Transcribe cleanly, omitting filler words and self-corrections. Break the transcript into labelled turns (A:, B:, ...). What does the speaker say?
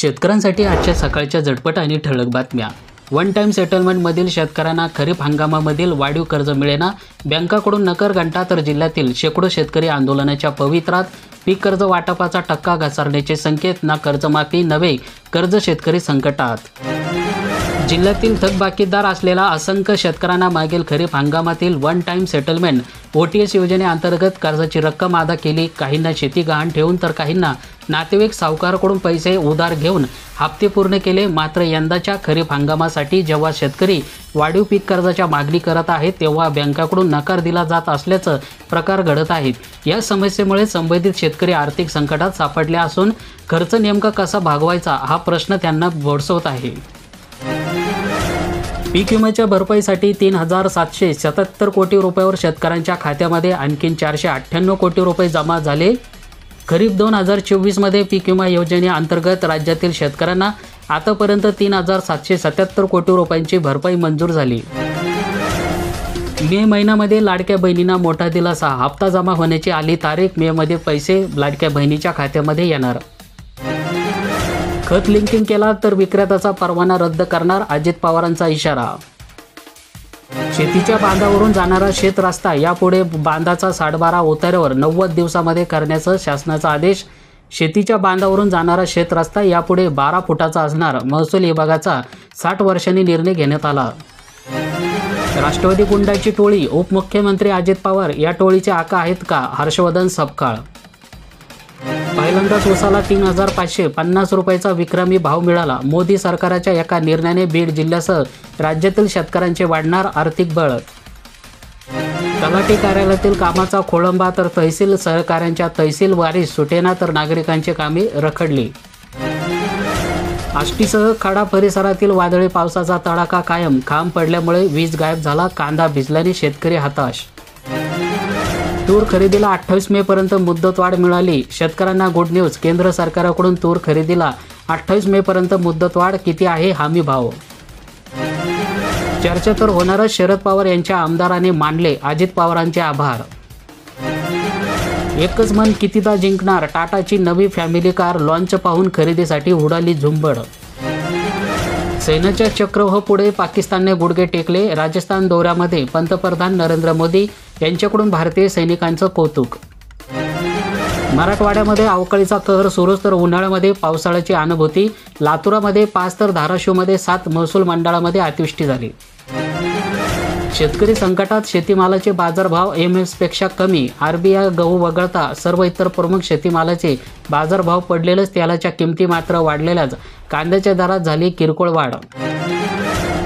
A: शेतकऱ्यांसाठी आजच्या सकाळच्या झटपट आणि ठळक बातम्या। वन टाइम सेटलमेंटमधील शेतकऱ्यांना खरीप हंगामामधील वाढीव कर्ज मिळेना, बँकाकडून नकर घंटा, तर जिल्ह्यातील शेकडो शेतकरी आंदोलनाच्या पवित्रात। पीक कर्ज वाटपाचा टक्का घसरण्याचे संकेत, ना कर्जमाफी नवे कर्ज, शेतकरी संकटात। जिल्ह्यातील थकबाकीदार असलेला असंख्य शेतकऱ्यांना मागील खरीप हंगामातील वन टाइम सेटलमेंट OTS योजनेअंतर्गत कर्जाची रक्कम अदा केली। काहींना शेती गहाण ठेवून तर काहींना नातेवाईक सावकाराकडून पैसे उधार घेऊन हप्ते पूर्ण केले। मात्र यंदाच्या खरीप हंगामासाठी जेव्हा शेतकरी वाढीव पीक कर्जाच्या मागणी करत आहेत, तेव्हा बँकाकडून नकार दिला जात असल्याचं प्रकार घडत आहेत। या समस्येमुळे संबंधित शेतकरी आर्थिक संकटात सापडले असून खर्च नेमका कसा भागवायचा हा प्रश्न त्यांना भेडसावत आहे। पीक विम्याच्या भरपाईसाठी 3,777 कोटी रुपयावर शेतकऱ्यांच्या खात्यामध्ये आणखीन 498 कोटी रुपये जमा झाले। खरीप 2024 मध्ये पीक विमा योजनेअंतर्गत राज्यातील शेतकऱ्यांना आतापर्यंत 3,777 कोटी रुपयांची भरपाई मंजूर झाली। मे महिन्यामध्ये लाडक्या बहिणींना मोठा दिलासा, हप्ता जमा होण्याची आली तारीख। मे मध्ये पैसे लाडक्या बहिणीच्या खात्यामध्ये येणार। खत लिंकिंग केला तर विक्रेत्याचा परवाना रद्द करणार, अजित पवारांचा इशारा। शेतीच्या बांधावरून जाणारा शेत रस्ता यापुढे बांधाचा 12.5 उतार्यावर 90 दिवसामध्ये करण्याचा शासनाचा आदेश। शेतीच्या बांधावरून जाणारा शेत रस्ता यापुढे 12 फुटाचा असणार, महसूल विभागाचा 60 वर्षांनी निर्णय घेण्यात आला। राष्ट्रवादी गुंडाची टोळी, उपमुख्यमंत्री अजित पवार या टोळीचे आका आहेत का? हर्षवर्धन सपकाळ। पहिल्यांदाच उसाला 3,550 रुपयाचा विक्रमी भाव मिळाला। मोदी सरकारच्या एका निर्णयाने बीड जिल्ह्यासह राज्यातील शेतकऱ्यांचे वाढणार आर्थिक बळ। तलाठी कार्यालयातील कामाचा खोळंबा, तर तहसील सहकाऱ्यांच्या तहसील वारीस सुटेना, तर नागरिकांची कामे रखडली। आष्टीसह खडा परिसरातील वादळी पावसाचा तडाखा कायम, खांब पडल्यामुळे वीज गायब झाला, कांदा भिजल्याने शेतकरी हताश। तूर खरेदीला 28 मे पर्यंत मुदतवाढ मिळाली, शेतकऱ्यांना गुड न्यूज। केंद्र सरकारकडून तूर खरेदीला 28 मे पर्यंत मुदतवाढ, किती आहे हमी भाव? चर्चा तर होणारच, शरद पवार यांच्या आमदाराने मानले अजित पवारांचे आभार। एकच मन कितीदा जिंकणार, टाटाची नवी फॅमिली कार लॉन्च पाहून खरेदीसाठी उडाली झुंबड। सैन्याच्या चक्रव्यूह पुढे पाकिस्तानने गुडघे टेकले, राजस्थान दौऱ्यामध्ये पंतप्रधान नरेंद्र मोदी यांच्याकडून भारतीय सैनिकांचं कौतुक। मराठवाड्यामध्ये अवकाळीचा कहर सुरूच, तर उन्हाळ्यामध्ये पावसाळ्याची अनुभूती। लातूरामध्ये 5 तर धाराशिवमध्ये 7 महसूल मंडळामध्ये अतिवृष्टी झाली। शेतकरी संकटात, शेतीमालाचे बाजारभाव MSपेक्षा कमी। RBI गहू वगळता सर्व इतर प्रमुख शेतीमालाचे बाजारभाव पडलेलेच, तेलाच्या किमती मात्र वाढलेल्याच, कांद्याच्या दरात झाली किरकोळ वाढ।